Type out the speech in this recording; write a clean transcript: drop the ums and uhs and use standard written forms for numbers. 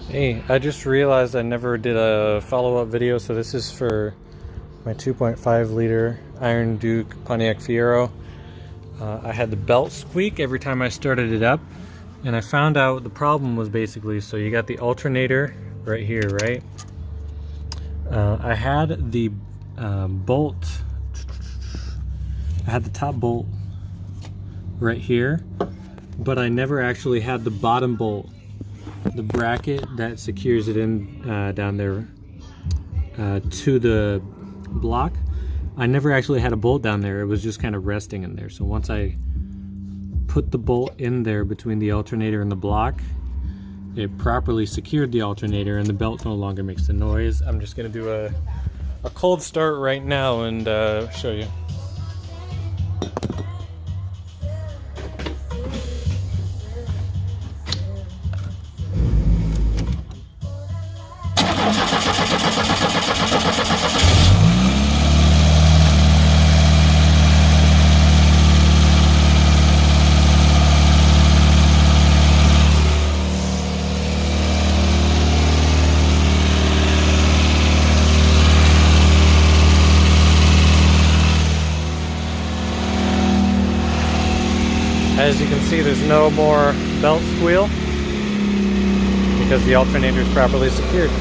Hey, I just realized I never did a follow-up video, so this is for my 2.5 liter Iron Duke Pontiac Fiero. I had the belt squeak every time I started it up, and I found out the problem was basically, so you got the alternator right here, right? I had the bolt, I had the top bolt right here, but I never actually had the bottom bolt, the bracket that secures it in down there to the block. I never actually had a bolt down there. It was just kind of resting in there. So once I put the bolt in there between the alternator and the block, it properly secured the alternator and the belt no longer makes the noise. I'm just going to do a cold start right now and show you. As you can see, there's no more belt squeal because the alternator is properly secured.